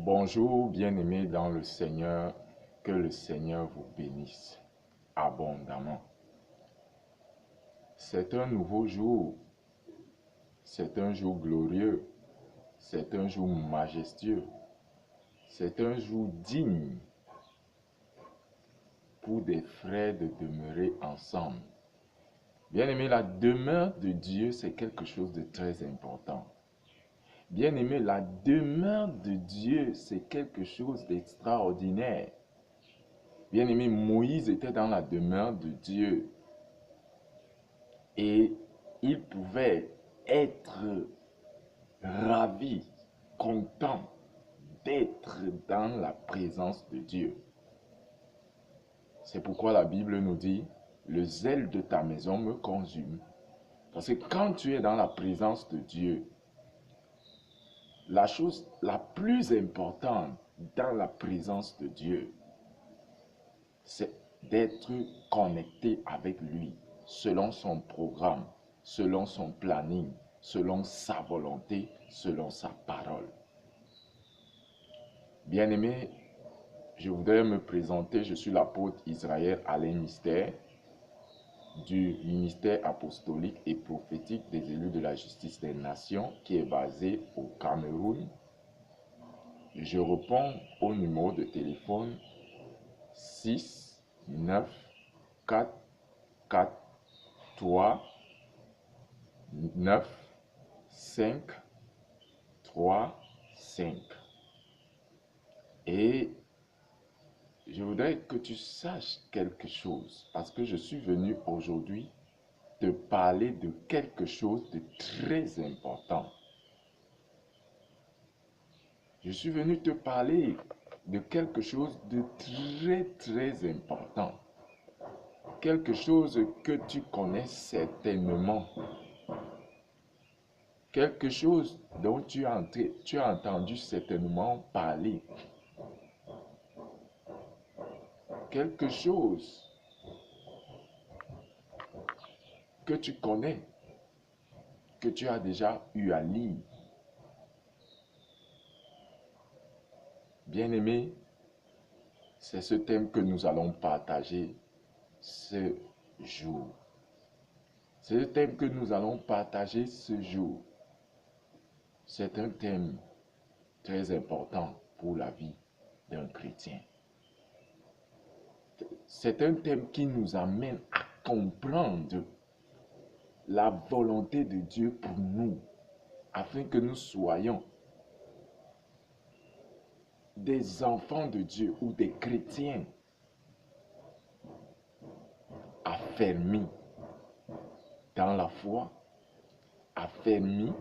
Bonjour, bien-aimés dans le Seigneur, que le Seigneur vous bénisse abondamment. C'est un nouveau jour, c'est un jour glorieux, c'est un jour majestueux, c'est un jour digne pour des frères de demeurer ensemble. Bien-aimés, la demeure de Dieu, c'est quelque chose de très important. Bien-aimés, la demeure de Dieu, c'est quelque chose d'extraordinaire. Bien-aimé, Moïse était dans la demeure de Dieu et il pouvait être ravi, content d'être dans la présence de Dieu. C'est pourquoi la Bible nous dit, le zèle de ta maison me consume. Parce que quand tu es dans la présence de Dieu, la chose la plus importante dans la présence de Dieu, c'est d'être connecté avec lui, selon son programme, selon son planning, selon sa volonté, selon sa parole. Bien-aimé, je voudrais me présenter, je suis l'apôtre Israël Alain Mystère, du ministère apostolique et prophétique des élus de la justice des nations, qui est basé au Cameroun. Je réponds au numéro de téléphone 6 9 4 4 3 9 5 3 5. Et je voudrais que tu saches quelque chose, parce que je suis venu aujourd'hui te parler de quelque chose de très important. Je suis venu te parler de quelque chose de très important. Quelque chose que tu connais certainement. Quelque chose dont tu as entendu certainement parler. Quelque chose que tu connais, que tu as déjà eu à lire. Bien-aimé, c'est ce thème que nous allons partager ce jour. C'est le thème que nous allons partager ce jour. C'est un thème très important pour la vie d'un chrétien. C'est un thème qui nous amène à comprendre la volonté de Dieu pour nous, afin que nous soyons des enfants de Dieu ou des chrétiens affermis dans la foi, affermis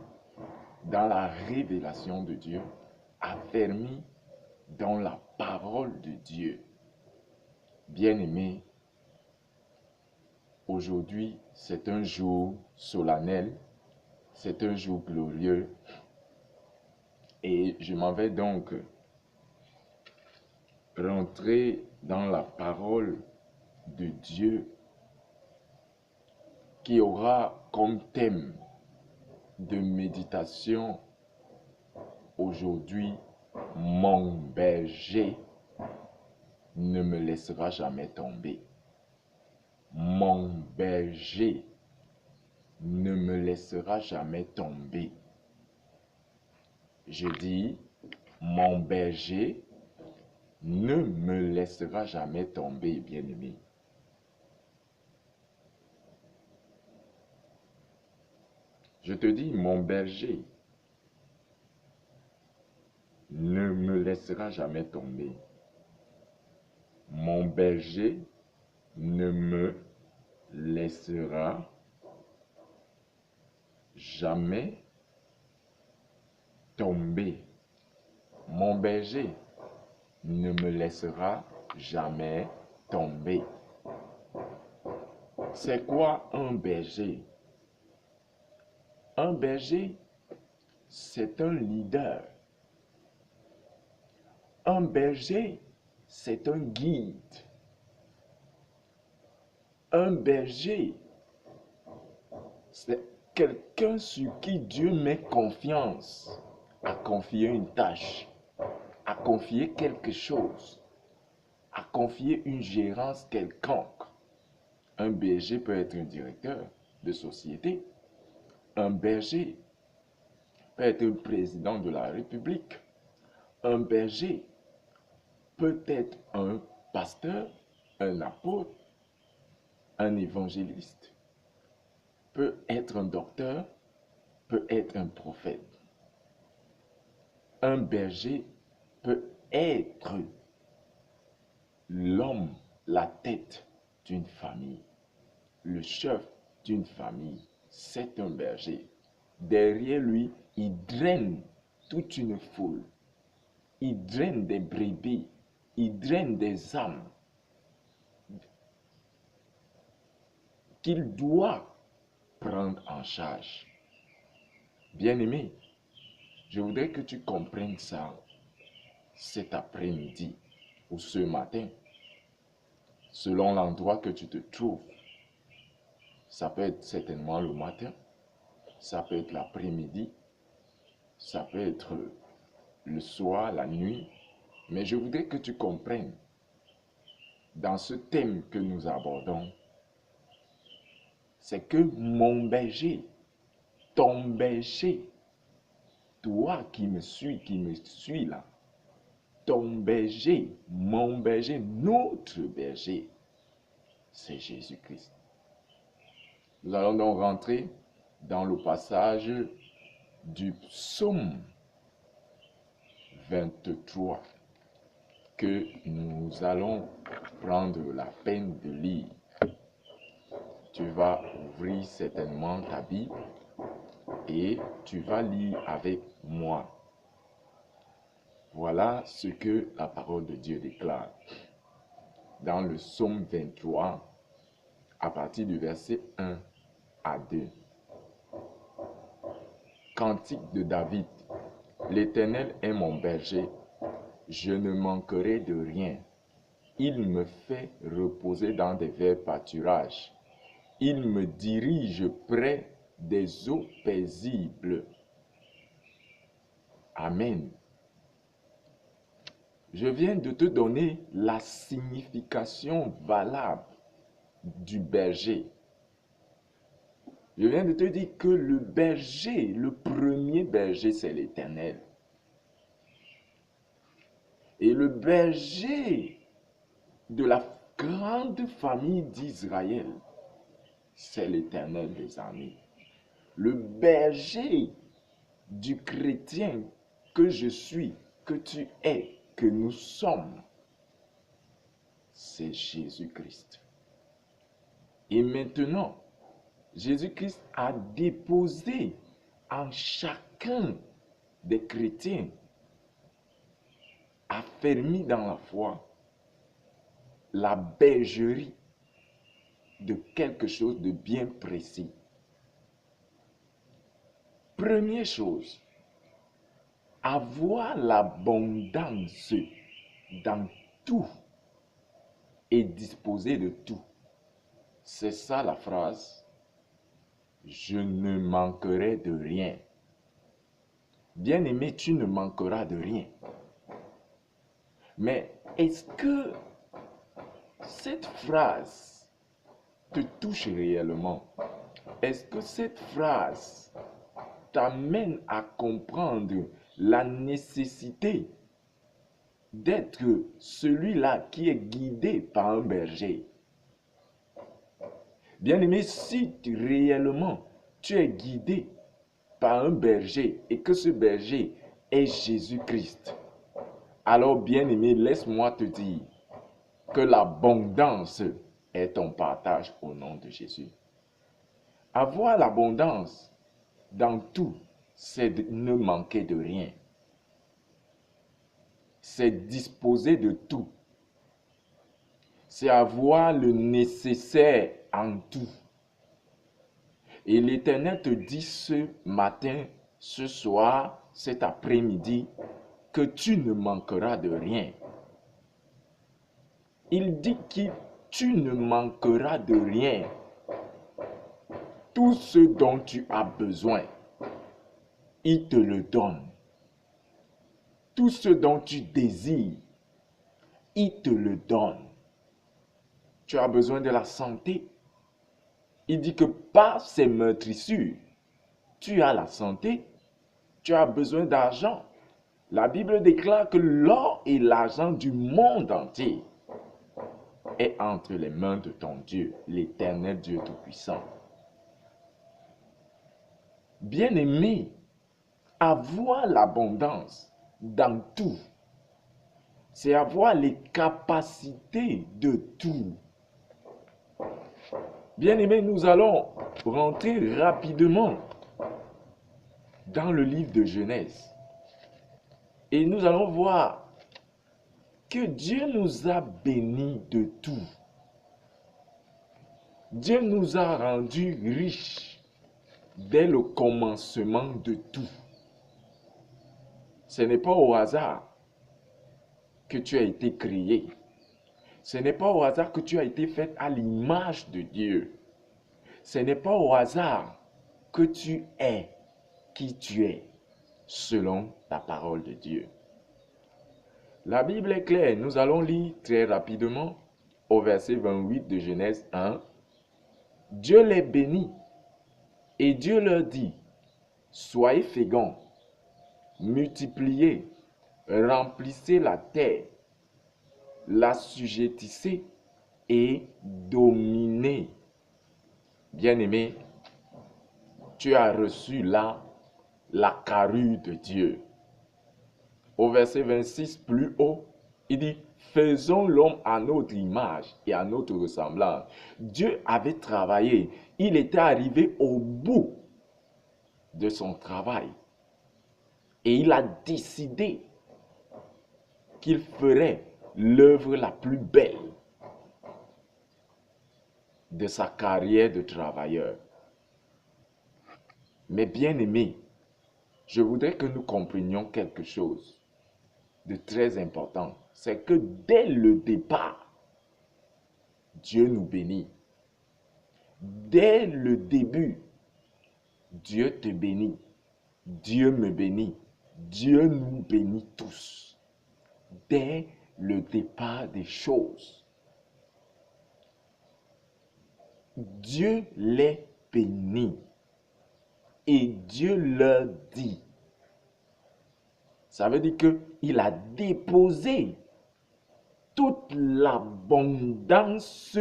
dans la révélation de Dieu, affermis dans la parole de Dieu. Bien-aimés, aujourd'hui, c'est un jour solennel, c'est un jour glorieux, et je m'en vais donc rentrer dans la parole de Dieu qui aura comme thème de méditation aujourd'hui, mon berger ne me laissera jamais tomber. Mon berger ne me laissera jamais tomber. Je dis, mon berger ne me laissera jamais tomber, bien-aimé. Je te dis, mon berger ne me laissera jamais tomber. Mon berger ne me laissera jamais tomber. Mon berger ne me laissera jamais tomber. C'est quoi un berger? Un berger, c'est un leader. Un berger, c'est un guide. Un berger, c'est quelqu'un sur qui Dieu met confiance à confier une tâche, à confier quelque chose, à confier une gérance quelconque. Un berger peut être un directeur de société. Un berger peut être un président de la République. Un berger peut être un pasteur, un apôtre, un évangéliste, peut être un docteur, peut être un prophète. Un berger peut être l'homme, la tête d'une famille, le chef d'une famille. C'est un berger. Derrière lui, il draine toute une foule. Il draine des brebis, il draine des âmes qu'il doit prendre en charge. Bien-aimé, je voudrais que tu comprennes ça cet après-midi ou ce matin, selon l'endroit que tu te trouves. Ça peut être certainement le matin, ça peut être l'après-midi, ça peut être le soir, la nuit, mais je voudrais que tu comprennes, dans ce thème que nous abordons, c'est que mon berger, ton berger, toi qui me suis là, ton berger, mon berger, notre berger, c'est Jésus-Christ. Nous allons donc rentrer dans le passage du psaume 23 que nous allons prendre la peine de lire. Tu vas ouvrir certainement ta Bible et tu vas lire avec moi. Voilà ce que la parole de Dieu déclare dans le psaume 23 à partir du verset 1 à 2. Cantique de David. L'Éternel est mon berger, je ne manquerai de rien. Il me fait reposer dans des verts pâturages. Il me dirige près des eaux paisibles. Amen. Je viens de te donner la signification valable du berger. Je viens de te dire que le berger, le premier berger, c'est l'Éternel. Et le berger de la grande famille d'Israël, c'est l'Éternel des armées. Le berger du chrétien que je suis, que tu es, que nous sommes, c'est Jésus-Christ. Et maintenant, Jésus-Christ a déposé en chacun des chrétiens affermis dans la foi la bergerie de quelque chose de bien précis. Première chose, avoir l'abondance dans tout et disposer de tout. C'est ça la phrase. Je ne manquerai de rien. Bien-aimé, tu ne manqueras de rien. Mais est-ce que cette phrase te touche réellement? Est-ce que cette phrase t'amène à comprendre la nécessité d'être celui-là qui est guidé par un berger? Bien-aimé, si réellement tu es guidé par un berger et que ce berger est Jésus-Christ, alors bien-aimé, laisse-moi te dire que l'abondance est ton partage au nom de Jésus. Avoir l'abondance dans tout, c'est de ne manquer de rien. C'est disposer de tout. C'est avoir le nécessaire en tout. Et l'Éternel te dit ce matin, ce soir, cet après-midi, que tu ne manqueras de rien. Il dit que tu ne manqueras de rien. Tout ce dont tu as besoin, il te le donne. tout ce dont tu désires, il te le donne. Tu as besoin de la santé. Il dit que par ces meurtrissures, tu as la santé, tu as besoin d'argent. La Bible déclare que l'or et l'argent du monde entier est entre les mains de ton Dieu, l'Éternel Dieu Tout-Puissant. Bien-aimé, avoir l'abondance dans tout, c'est avoir les capacités de tout. Bien-aimé, nous allons rentrer rapidement dans le livre de Genèse. Et nous allons voir que Dieu nous a bénis de tout. Dieu nous a rendus riches dès le commencement de tout. Ce n'est pas au hasard que tu as été créé. Ce n'est pas au hasard que tu as été fait à l'image de Dieu. Ce n'est pas au hasard que tu es qui tu es, selon la parole de Dieu. La Bible est claire. Nous allons lire très rapidement au verset 28 de Genèse 1. Dieu les bénit et Dieu leur dit, soyez féconds, multipliez, remplissez la terre, l'assujettissez et dominez. Bien-aimé, tu as reçu là la carrure de Dieu. Au verset 26 plus haut, il dit, faisons l'homme à notre image et à notre ressemblance. Dieu avait travaillé, il était arrivé au bout de son travail et il a décidé qu'il ferait l'œuvre la plus belle de sa carrière de travailleur. Mais bien aimé, je voudrais que nous comprenions quelque chose de très important. C'est que dès le départ, Dieu nous bénit. Dès le début, Dieu te bénit. Dieu me bénit. Dieu nous bénit tous. Dès le départ des choses, Dieu les bénit. Et Dieu leur dit. Ça veut dire qu'il a déposé toute l'abondance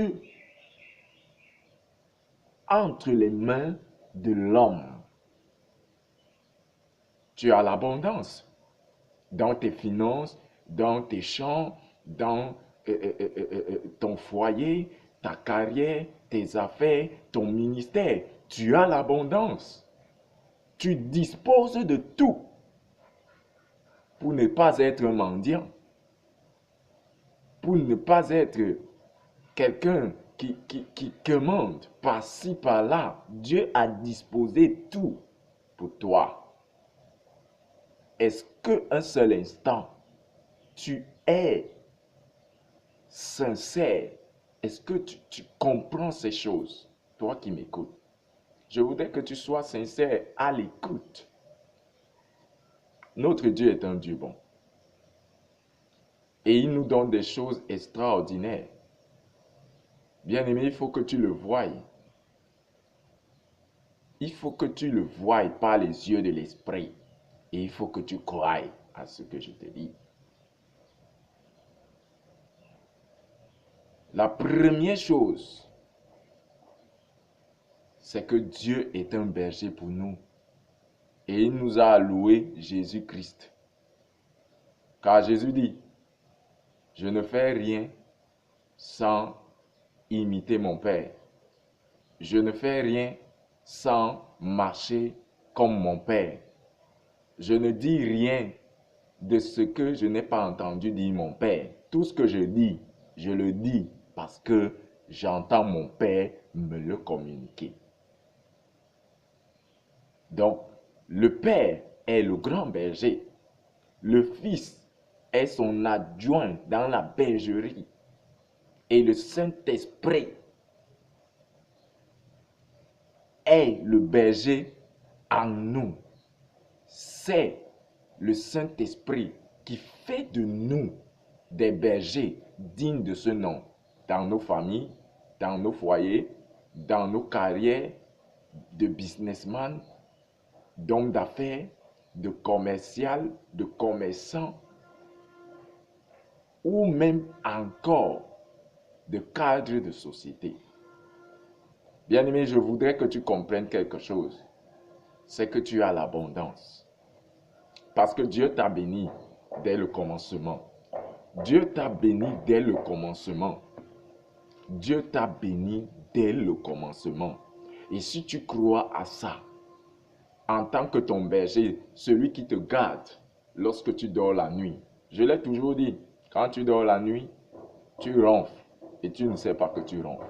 entre les mains de l'homme. Tu as l'abondance dans tes finances, dans tes champs, dans ton foyer, ta carrière, tes affaires, ton ministère. Tu as l'abondance. Tu disposes de tout pour ne pas être un mendiant, pour ne pas être quelqu'un qui commande par-ci, par-là. Dieu a disposé tout pour toi. Est-ce qu'un seul instant, tu es sincère? Est-ce que tu comprends ces choses, toi qui m'écoutes? Je voudrais que tu sois sincère à l'écoute. Notre Dieu est un Dieu bon. Et il nous donne des choses extraordinaires. Bien-aimé, il faut que tu le voies. Il faut que tu le voies par les yeux de l'esprit. Et il faut que tu croies à ce que je te dis. La première chose, c'est que Dieu est un berger pour nous. Et il nous a alloué Jésus-Christ. Car Jésus dit, je ne fais rien sans imiter mon Père. Je ne fais rien sans marcher comme mon Père. Je ne dis rien de ce que je n'ai pas entendu dire mon Père. Tout ce que je dis, je le dis parce que j'entends mon Père me le communiquer. Donc, le Père est le grand berger. Le Fils est son adjoint dans la bergerie. Et le Saint-Esprit est le berger en nous. C'est le Saint-Esprit qui fait de nous des bergers dignes de ce nom dans nos familles, dans nos foyers, dans nos carrières de businessman, d'hommes d'affaires, de commercial, de commerçants, ou même encore de cadres de société. Bien-aimé, je voudrais que tu comprennes quelque chose. C'est que tu as l'abondance. Parce que Dieu t'a béni dès le commencement. Dieu t'a béni dès le commencement. Dieu t'a béni dès le commencement. Et si tu crois à ça, en tant que ton berger, celui qui te garde lorsque tu dors la nuit, je l'ai toujours dit, quand tu dors la nuit, tu ronfles et tu ne sais pas que tu ronfles.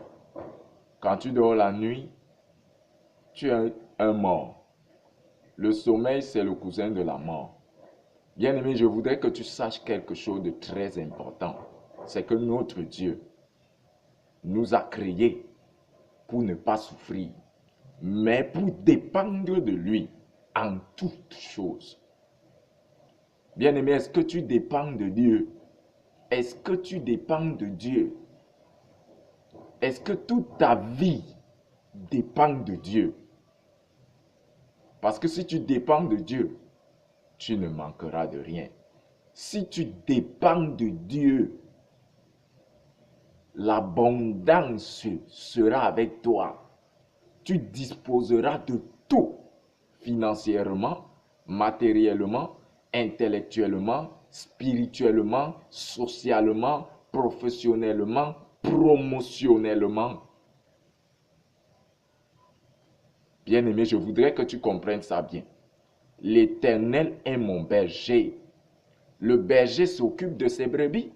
Quand tu dors la nuit, tu es un mort. Le sommeil, c'est le cousin de la mort. Bien-aimé, je voudrais que tu saches quelque chose de très important. C'est que notre Dieu nous a créés pour ne pas souffrir, mais pour dépendre de lui en toutes choses. Bien-aimé, est-ce que tu dépends de Dieu? Est-ce que tu dépends de Dieu? Est-ce que toute ta vie dépend de Dieu? Parce que si tu dépends de Dieu, tu ne manqueras de rien. Si tu dépends de Dieu, l'abondance sera avec toi. Tu disposeras de tout, financièrement, matériellement, intellectuellement, spirituellement, socialement, professionnellement, promotionnellement. Bien-aimé, je voudrais que tu comprennes ça bien. L'Éternel est mon berger. Le berger s'occupe de ses brebis.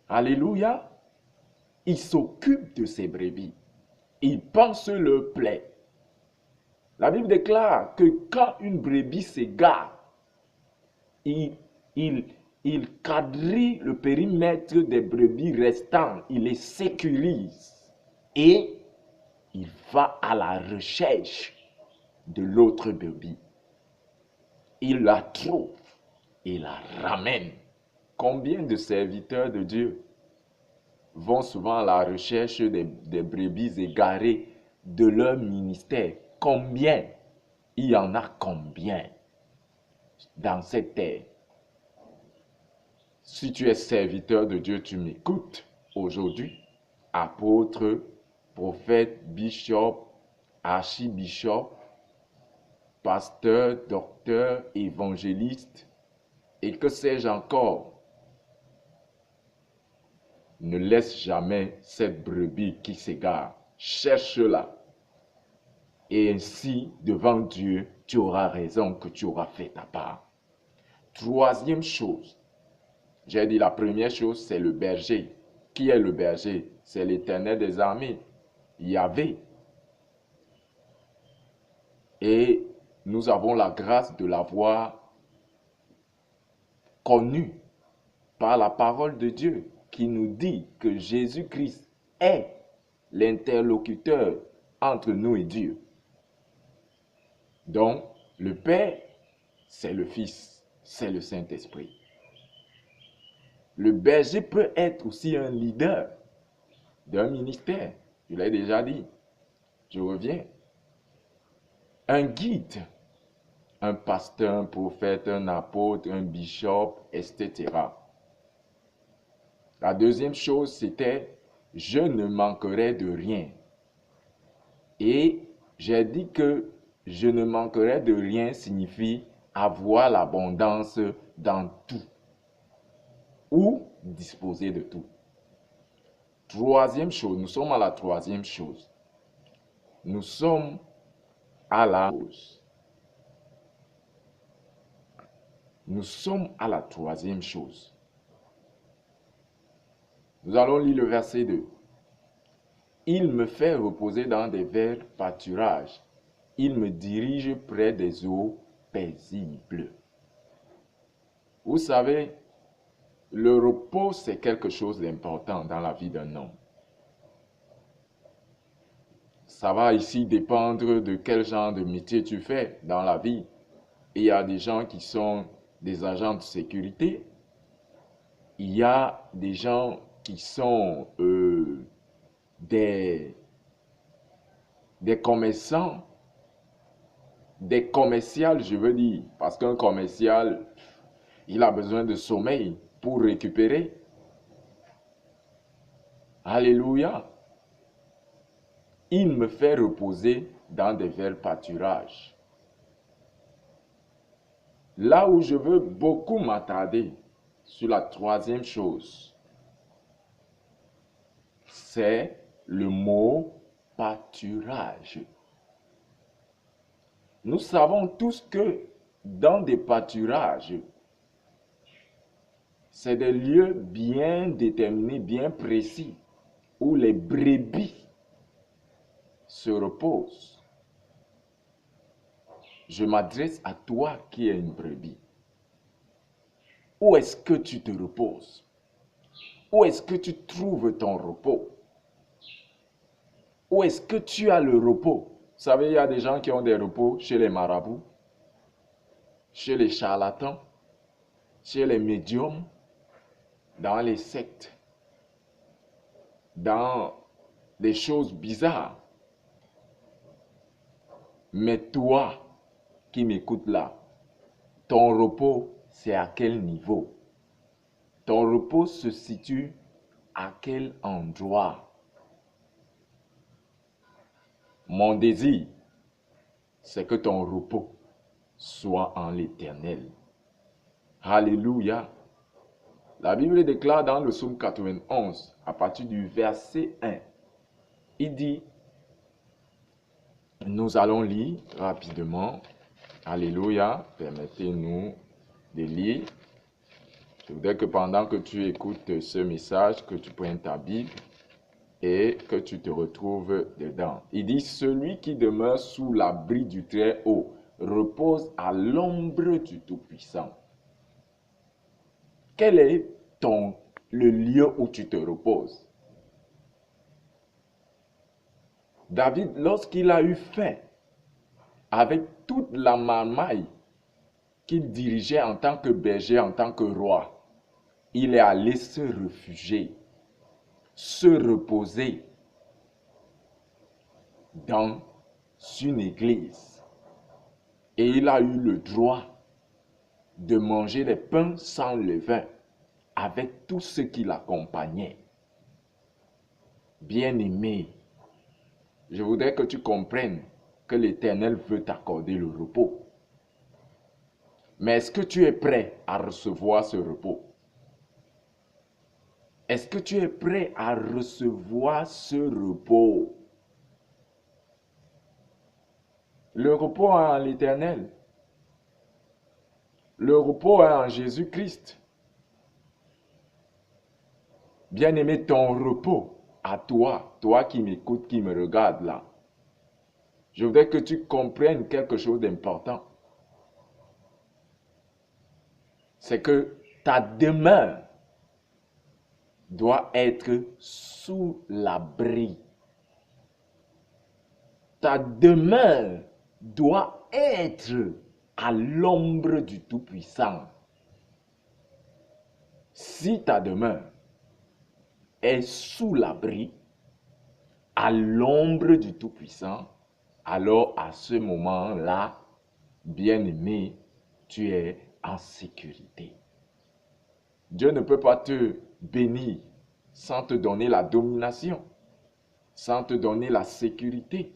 Alléluia. Il s'occupe de ses brebis. Il pense le plaie. La Bible déclare que quand une brebis s'égare, il quadrille le périmètre des brebis restants. Il les sécurise. Et il va à la recherche de l'autre brebis. Il la trouve et la ramène. Combien de serviteurs de Dieu vont souvent à la recherche des brebis égarées de leur ministère? Combien? Il y en a combien dans cette terre? Si tu es serviteur de Dieu, tu m'écoutes aujourd'hui. Apôtre, prophète, bishop, archibishop, pasteur, docteur, évangéliste, et que sais-je encore. Ne laisse jamais cette brebis qui s'égare. Cherche-la. Et ainsi, devant Dieu, tu auras raison que tu auras fait ta part. Troisième chose, j'ai dit la première chose, c'est le berger. Qui est le berger? C'est l'Éternel des armées, Yahvé. Et nous avons la grâce de l'avoir connu par la parole de Dieu qui nous dit que Jésus-Christ est l'interlocuteur entre nous et Dieu. Donc, le Père, c'est le Fils, c'est le Saint-Esprit. Le berger peut être aussi un leader d'un ministère. Je l'ai déjà dit. Je reviens. Un guide, un pasteur, un prophète, un apôtre, un bishop, etc. La deuxième chose, c'était « je ne manquerai de rien ». Et j'ai dit que « je ne manquerai de rien » signifie avoir l'abondance dans tout ou disposer de tout. Troisième chose, nous sommes à la troisième chose. Nous sommes à la chose. Nous sommes à la troisième chose. Nous allons lire le verset 2. Il me fait reposer dans des verts pâturages. Il me dirige près des eaux paisibles. Vous savez, le repos, c'est quelque chose d'important dans la vie d'un homme. Ça va ici dépendre de quel genre de métier tu fais dans la vie. Et il y a des gens qui sont des agents de sécurité, il y a des gens qui sont des commerçants, des commerciales, je veux dire, parce qu'un commercial, il a besoin de sommeil pour récupérer. Alléluia. Il me fait reposer dans des verts pâturages. Là où je veux beaucoup m'attarder sur la troisième chose, c'est le mot pâturage. Nous savons tous que dans des pâturages, c'est des lieux bien déterminés, bien précis, où les brebis se reposent. Je m'adresse à toi qui es une brebis. Où est-ce que tu te reposes? Où est-ce que tu trouves ton repos? Où est-ce que tu as le repos? Vous savez, il y a des gens qui ont des repos chez les marabouts, chez les charlatans, chez les médiums, dans les sectes, dans des choses bizarres. Mais toi qui m'écoutes là, ton repos, c'est à quel niveau? Ton repos se situe à quel endroit? Mon désir, c'est que ton repos soit en l'Éternel. Alléluia. La Bible déclare dans le psaume 91, à partir du verset 1, il dit, nous allons lire rapidement. Alléluia. Permettez-nous de lire. Je voudrais que pendant que tu écoutes ce message, que tu prennes ta Bible et que tu te retrouves dedans. Il dit, celui qui demeure sous l'abri du Très-Haut repose à l'ombre du Tout-Puissant. Quel est le lieu où tu te reposes? David, lorsqu'il a eu faim, avec toute la marmaille qu'il dirigeait en tant que berger, en tant que roi, il est allé se réfugier, se reposer dans une église. Et il a eu le droit de manger des pains sans levain avec tout ce qui l'accompagnait. Bien-aimé, je voudrais que tu comprennes que l'Éternel veut t'accorder le repos. Mais est-ce que tu es prêt à recevoir ce repos? Est-ce que tu es prêt à recevoir ce repos? Le repos est en l'Éternel. Le repos est en Jésus-Christ. Bien-aimé, ton repos à toi, toi qui m'écoutes, qui me regardes là. Je voudrais que tu comprennes quelque chose d'important. C'est que ta demeure doit être sous l'abri. Ta demeure doit être à l'ombre du Tout-Puissant. Si ta demeure est sous l'abri, à l'ombre du Tout-Puissant, alors à ce moment-là, bien-aimé, tu es en sécurité. Dieu ne peut pas te bénir sans te donner la domination, sans te donner la sécurité.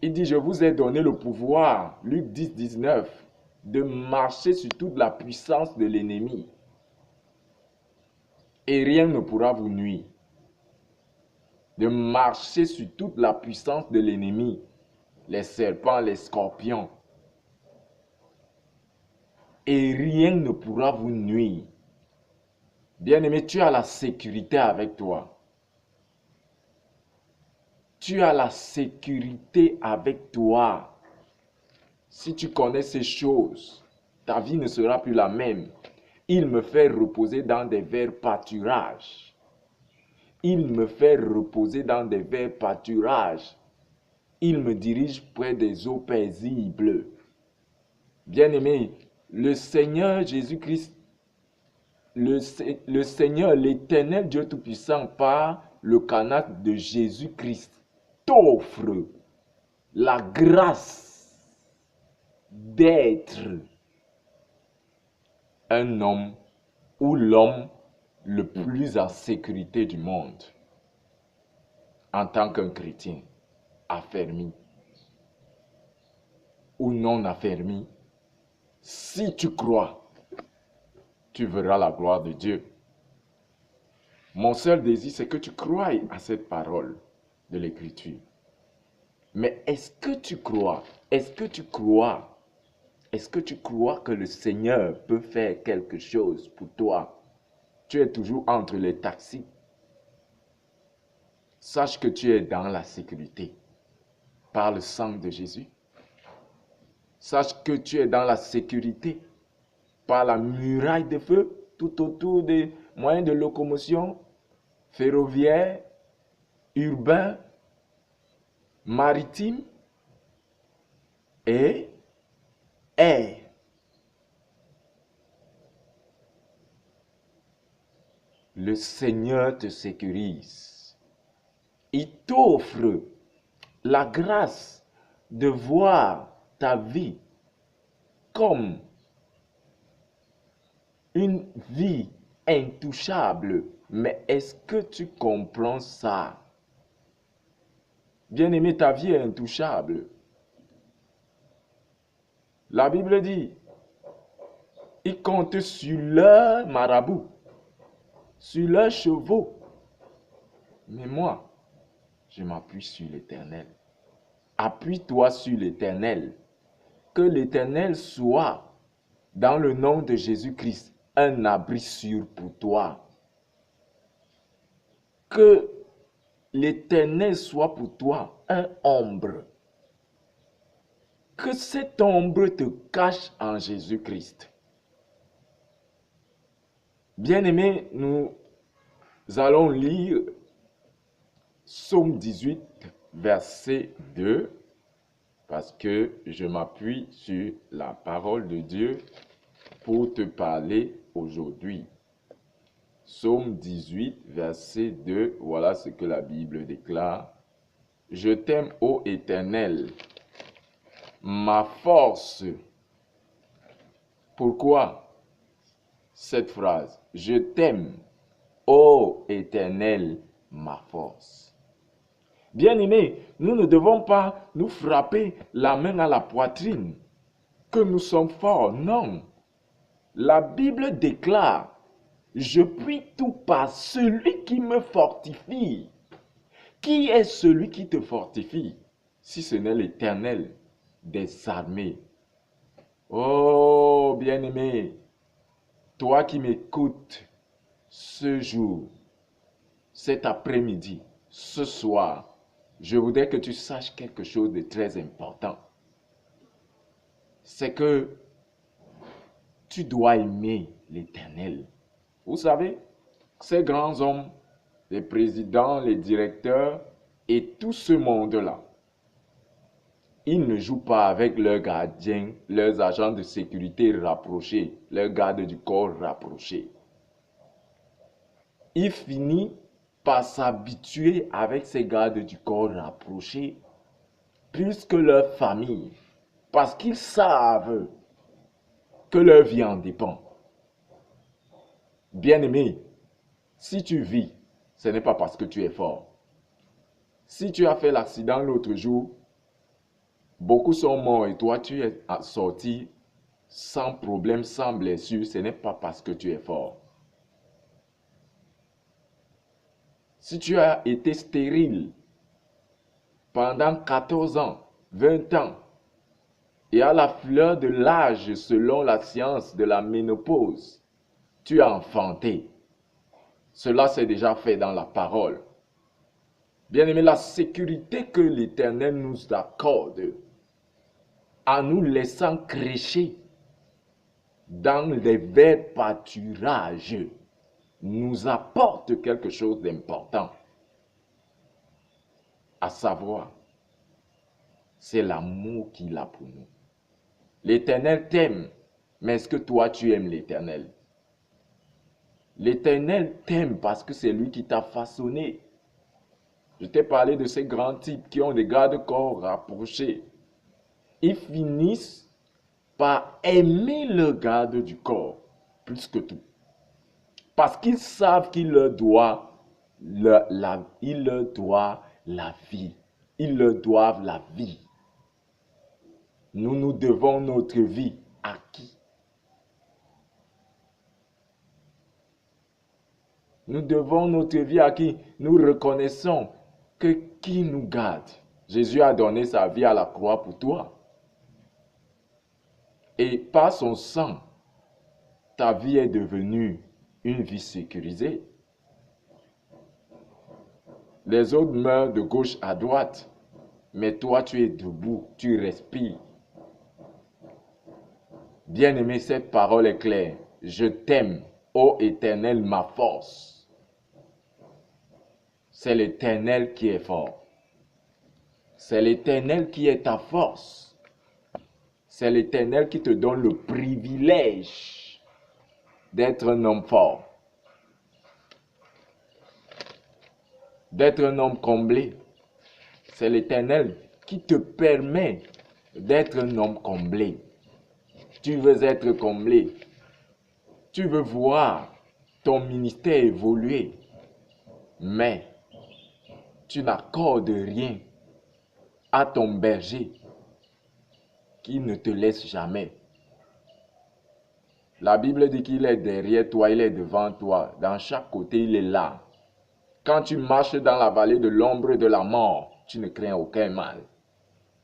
Il dit, je vous ai donné le pouvoir, Luc 10, 19, de marcher sur toute la puissance de l'ennemi. Et rien ne pourra vous nuire. De marcher sur toute la puissance de l'ennemi, les serpents, les scorpions. Et rien ne pourra vous nuire. Bien-aimé, tu as la sécurité avec toi. Tu as la sécurité avec toi. Si tu connais ces choses, ta vie ne sera plus la même. Il me fait reposer dans des verts pâturages. Il me fait reposer dans des verts pâturages. Il me dirige près des eaux paisibles. Bien-aimé, le Seigneur Jésus-Christ, le Seigneur, l'Éternel Dieu Tout-Puissant, par le canal de Jésus-Christ, t'offre la grâce d'être un homme ou l'homme le plus en sécurité du monde en tant qu'un chrétien affermi ou non affermi. Si tu crois, tu verras la gloire de Dieu. Mon seul désir, c'est que tu croies à cette parole de l'Écriture. Mais est-ce que tu crois? Est-ce que tu crois? Est-ce que tu crois que le Seigneur peut faire quelque chose pour toi? Tu es toujours entre les taxis. Sache que tu es dans la sécurité par le sang de Jésus. Sache que tu es dans la sécurité par la muraille de feu tout autour des moyens de locomotion ferroviaires, urbains, maritimes et air. Le Seigneur te sécurise. Il t'offre la grâce de voir ta vie comme une vie intouchable. Mais est-ce que tu comprends ça? Bien-aimé, ta vie est intouchable. La Bible dit, ils comptent sur leurs marabouts, sur leurs chevaux. Mais moi, je m'appuie sur l'Éternel. Appuie-toi sur l'Éternel. Que l'Éternel soit, dans le nom de Jésus-Christ, un abri sûr pour toi. Que l'Éternel soit pour toi un ombre. Que cette ombre te cache en Jésus-Christ. Bien-aimés, nous allons lire Psaume 18, verset 2, parce que je m'appuie sur la parole de Dieu pour te parler aujourd'hui. Psaume 18, verset 2, voilà ce que la Bible déclare. Je t'aime, ô Éternel, ma force. Pourquoi cette phrase? Je t'aime, ô Éternel, ma force. Bien-aimés, nous ne devons pas nous frapper la main à la poitrine, que nous sommes forts. Non. La Bible déclare, je puis tout par celui qui me fortifie. Qui est celui qui te fortifie, si ce n'est l'Éternel des armées? Oh, bien-aimé, toi qui m'écoutes ce jour, cet après-midi, ce soir, je voudrais que tu saches quelque chose de très important. C'est que tu dois aimer l'Éternel. Vous savez, ces grands hommes, les présidents, les directeurs et tout ce monde-là, ils ne jouent pas avec leurs gardiens, leurs agents de sécurité rapprochés, leurs gardes du corps rapprochés. Ils finissent par s'habituer avec ces gardes du corps rapprochés plus que leur famille, parce qu'ils savent que leur vie en dépend. Bien-aimé, si tu vis, ce n'est pas parce que tu es fort. Si tu as fait l'accident l'autre jour, beaucoup sont morts et toi tu es sorti sans problème, sans blessure, ce n'est pas parce que tu es fort. Si tu as été stérile pendant 14 ans, 20 ans, et à la fleur de l'âge, selon la science de la ménopause, tu as enfanté. Cela s'est déjà fait dans la parole. Bien-aimé, la sécurité que l'Éternel nous accorde en nous laissant crécher dans les verts pâturages nous apporte quelque chose d'important. À savoir, c'est l'amour qu'il a pour nous. L'Éternel t'aime Mais est-ce que toi, tu aimes l'Éternel? L'Éternel t'aime parce que c'est lui qui t'a façonné. Je t'ai parlé de ces grands types qui ont des garde-corps rapprochés. Ils finissent par aimer le garde du corps plus que tout. Parce qu'ils savent qu'il leur doit la vie. Ils leur doivent la vie. Nous devons notre vie à qui? Nous devons notre vie à qui? Nous reconnaissons que qui nous garde? Jésus a donné sa vie à la croix pour toi. Et par son sang, ta vie est devenue une vie sécurisée. Les autres meurent de gauche à droite, mais toi tu es debout, tu respires. Bien-aimé, cette parole est claire. Je t'aime, ô Éternel, ma force. C'est l'Éternel qui est fort. C'est l'Éternel qui est ta force. C'est l'Éternel qui te donne le privilège d'être un homme fort. D'être un homme comblé. C'est l'Éternel qui te permet d'être un homme comblé. Tu veux être comblé. Tu veux voir ton ministère évoluer. Mais tu n'accordes rien à ton berger qui ne te laisse jamais. La Bible dit qu'il est derrière toi, il est devant toi. Dans chaque côté, il est là. Quand tu marches dans la vallée de l'ombre de la mort, tu ne crains aucun mal.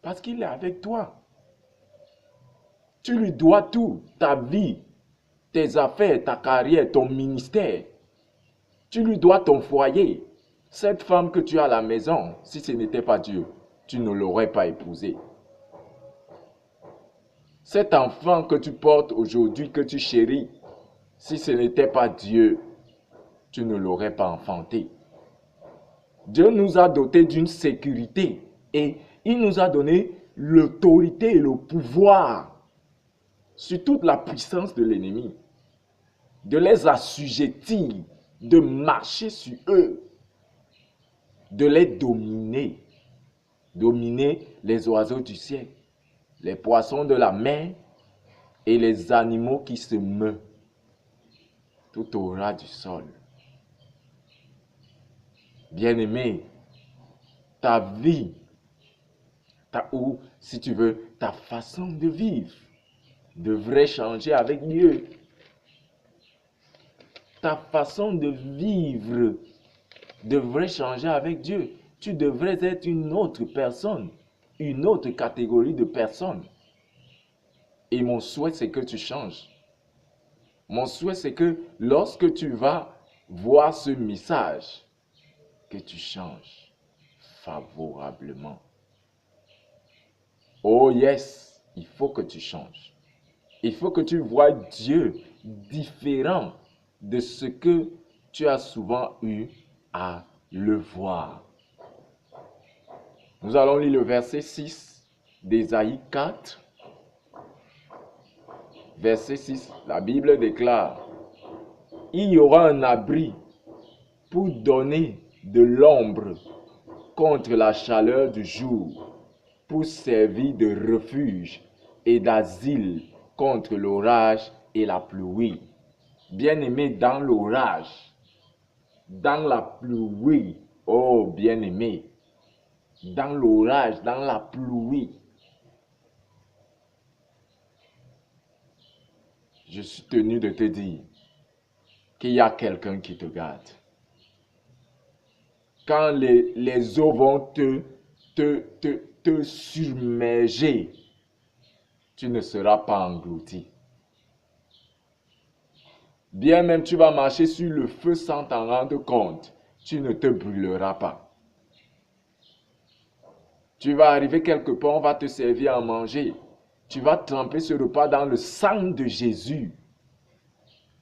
Parce qu'il est avec toi. Tu lui dois tout, ta vie, tes affaires, ta carrière, ton ministère. Tu lui dois ton foyer. Cette femme que tu as à la maison, si ce n'était pas Dieu, tu ne l'aurais pas épousée. Cet enfant que tu portes aujourd'hui, que tu chéris, si ce n'était pas Dieu, tu ne l'aurais pas enfanté. Dieu nous a dotés d'une sécurité et il nous a donné l'autorité et le pouvoir sur toute la puissance de l'ennemi, de les assujettir, de marcher sur eux, de les dominer, dominer les oiseaux du ciel, les poissons de la mer et les animaux qui se meuvent tout au ras du sol. Bien-aimé, ta vie, ou si tu veux, ta façon de vivre devrait changer avec Dieu. Ta façon de vivre devrait changer avec Dieu. Tu devrais être une autre personne, une autre catégorie de personnes. Et mon souhait, c'est que tu changes. Mon souhait, c'est que lorsque tu vas voir ce message, que tu changes favorablement. Oh yes, il faut que tu changes. Il faut que tu vois Dieu différent de ce que tu as souvent eu à le voir. Nous allons lire le verset 6 d'Ésaïe 4. Verset 6, la Bible déclare: il y aura un abri pour donner de l'ombre contre la chaleur du jour, pour servir de refuge et d'asile contre l'orage et la pluie. Bien-aimé, dans l'orage, dans la pluie, oh bien-aimé, dans l'orage, dans la pluie, je suis tenu de te dire qu'il y a quelqu'un qui te garde. Quand les eaux vont te submerger, tu ne seras pas englouti. Bien même tu vas marcher sur le feu sans t'en rendre compte, tu ne te brûleras pas. Tu vas arriver quelque part, on va te servir à manger. Tu vas tremper ce repas dans le sang de Jésus.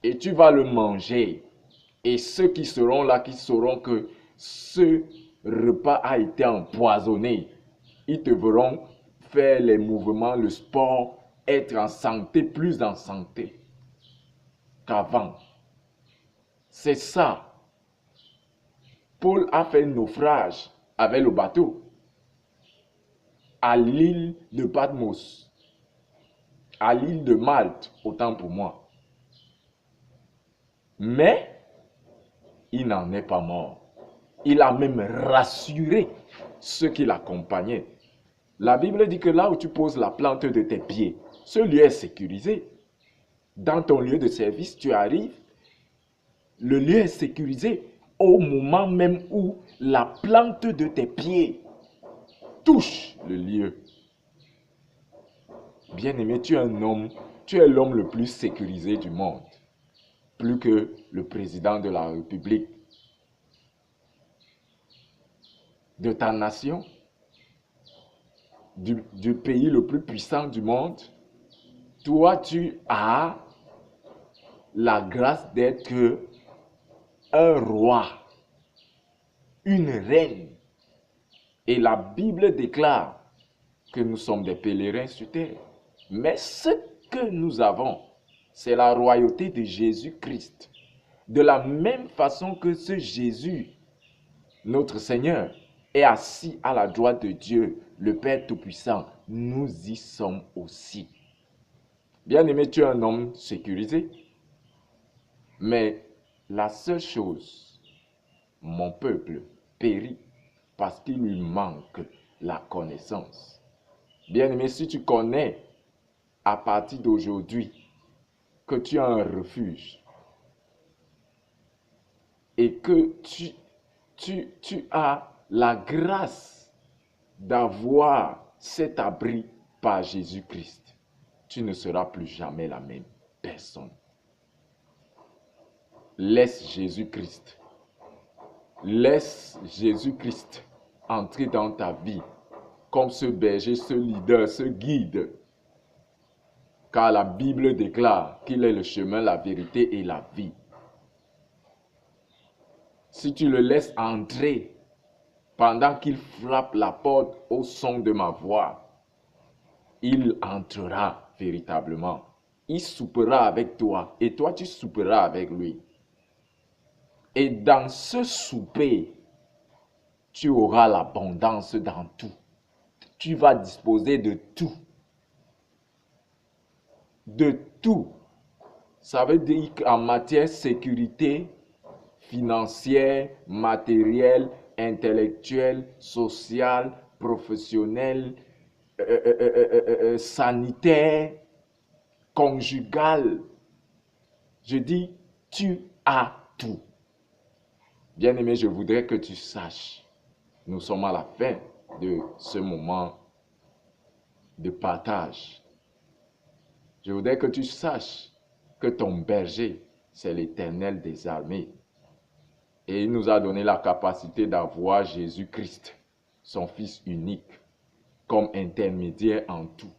Et tu vas le manger. Et ceux qui seront là, qui sauront que ce repas a été empoisonné, ils te verront faire les mouvements, le sport, être en santé, plus en santé qu'avant. C'est ça. Paul a fait naufrage avec le bateau à l'île de Patmos, à l'île de Malte, autant pour moi. Mais il n'en est pas mort. Il a même rassuré ceux qui l'accompagnaient. La Bible dit que là où tu poses la plante de tes pieds, ce lieu est sécurisé. Dans ton lieu de service, tu arrives, le lieu est sécurisé au moment même où la plante de tes pieds touche le lieu. Bien-aimé, tu es un homme, tu es l'homme le plus sécurisé du monde, plus que le président de la République. De ta nation, du pays le plus puissant du monde, toi, tu as la grâce d'être un roi, une reine. Et la Bible déclare que nous sommes des pèlerins sur terre. Mais ce que nous avons, c'est la royauté de Jésus-Christ. De la même façon que ce Jésus, notre Seigneur, est assis à la droite de Dieu, le Père Tout-Puissant, nous y sommes aussi. Bien-aimé, tu es un homme sécurisé. Mais la seule chose, mon peuple périt parce qu'il lui manque la connaissance. Bien-aimé, si tu connais à partir d'aujourd'hui que tu as un refuge et que tu as la grâce d'avoir cet abri par Jésus-Christ, tu ne seras plus jamais la même personne. Laisse Jésus-Christ entrer dans ta vie comme ce berger, ce leader, ce guide. Car la Bible déclare qu'il est le chemin, la vérité et la vie. Si tu le laisses entrer pendant qu'il frappe la porte au son de ma voix, il entrera véritablement. Il soupera avec toi et toi tu souperas avec lui. Et dans ce souper, tu auras l'abondance dans tout. Tu vas disposer de tout. De tout. Ça veut dire qu'en matière de sécurité financière, matérielle, intellectuelle, sociale, professionnelle, sanitaire, conjugale, je dis, tu as tout. Bien-aimé, je voudrais que tu saches, nous sommes à la fin de ce moment de partage. Je voudrais que tu saches que ton berger, c'est l'Éternel des armées. Et il nous a donné la capacité d'avoir Jésus-Christ, son Fils unique, comme intermédiaire en tout.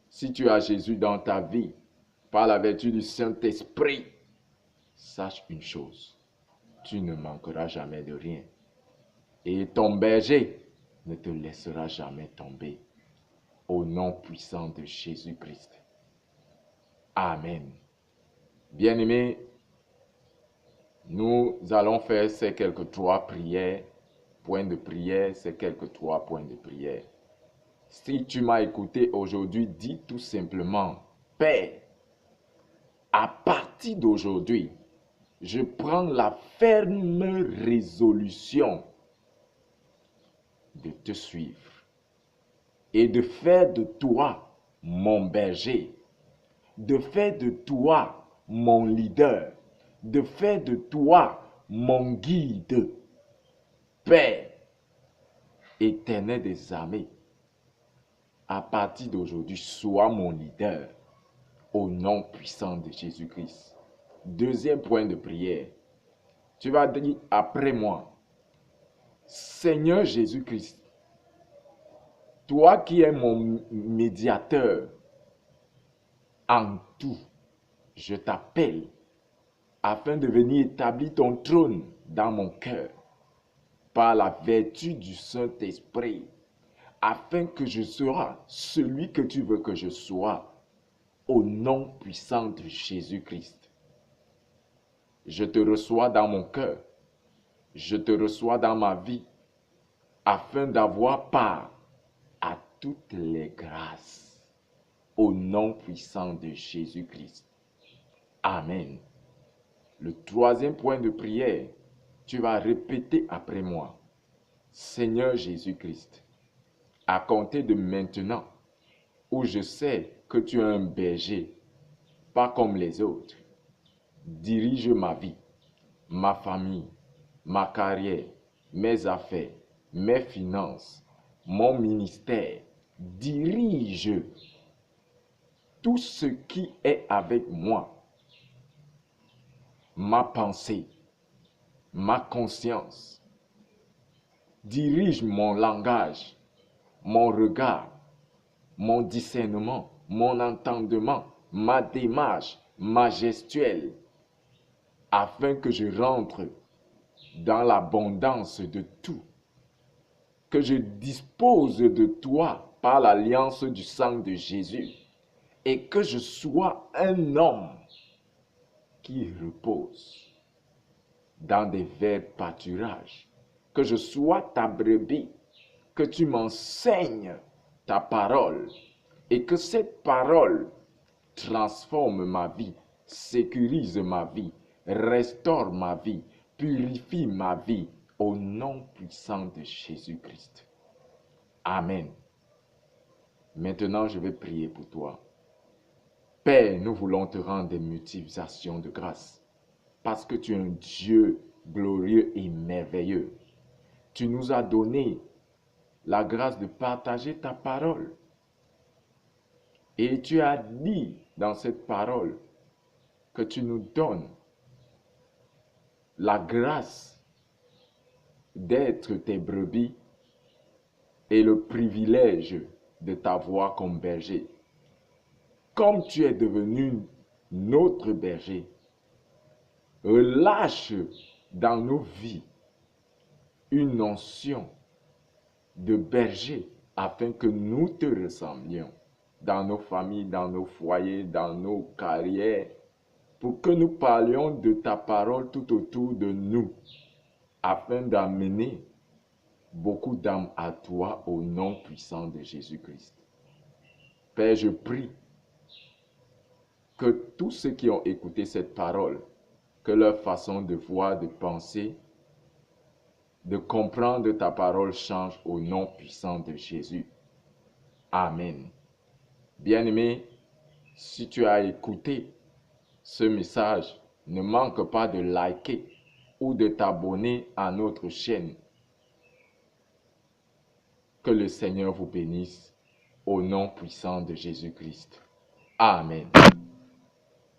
Si tu as Jésus dans ta vie, par la vertu du Saint-Esprit, sache une chose, tu ne manqueras jamais de rien. Et ton berger ne te laissera jamais tomber. Au nom puissant de Jésus-Christ. Amen. Bien-aimés, nous allons faire ces quelques trois prières, points de prière, ces quelques trois points de prière. Si tu m'as écouté aujourd'hui, dis tout simplement, Père, à partir d'aujourd'hui, je prends la ferme résolution de te suivre et de faire de toi mon berger, de faire de toi mon leader, de faire de toi mon guide. Père, Éternel des armées, à partir d'aujourd'hui, sois mon leader au nom puissant de Jésus-Christ. Deuxième point de prière, tu vas dire après moi, Seigneur Jésus-Christ, toi qui es mon médiateur en tout, je t'appelle afin de venir établir ton trône dans mon cœur par la vertu du Saint-Esprit, afin que je sois celui que tu veux que je sois au nom puissant de Jésus-Christ. Je te reçois dans mon cœur, je te reçois dans ma vie, afin d'avoir part à toutes les grâces, au nom puissant de Jésus-Christ. Amen. Le troisième point de prière, tu vas répéter après moi. Seigneur Jésus-Christ, à compter de maintenant, où je sais que tu es un berger, pas comme les autres, dirige ma vie, ma famille, ma carrière, mes affaires, mes finances, mon ministère. Dirige tout ce qui est avec moi, ma pensée, ma conscience. Dirige mon langage, mon regard, mon discernement, mon entendement, ma démarche, ma gestuelle, afin que je rentre dans l'abondance de tout, que je dispose de toi par l'alliance du sang de Jésus, et que je sois un homme qui repose dans des verts pâturages, que je sois ta brebis, que tu m'enseignes ta parole, et que cette parole transforme ma vie, sécurise ma vie, restaure ma vie, purifie ma vie, au nom puissant de Jésus-Christ. Amen. Maintenant, je vais prier pour toi. Père, nous voulons te rendre des multiples actions de grâce, parce que tu es un Dieu glorieux et merveilleux. Tu nous as donné la grâce de partager ta parole. Et tu as dit dans cette parole que tu nous donnes la grâce d'être tes brebis et le privilège de t'avoir comme berger. Comme tu es devenu notre berger, relâche dans nos vies une onction de berger afin que nous te ressemblions dans nos familles, dans nos foyers, dans nos carrières, pour que nous parlions de ta parole tout autour de nous, afin d'amener beaucoup d'âmes à toi au nom puissant de Jésus-Christ. Père, je prie que tous ceux qui ont écouté cette parole, que leur façon de voir, de penser, de comprendre ta parole change au nom puissant de Jésus. Amen. Bien-aimé, si tu as écouté ce message, ne manque pas de liker ou de t'abonner à notre chaîne. Que le Seigneur vous bénisse au nom puissant de Jésus-Christ. Amen.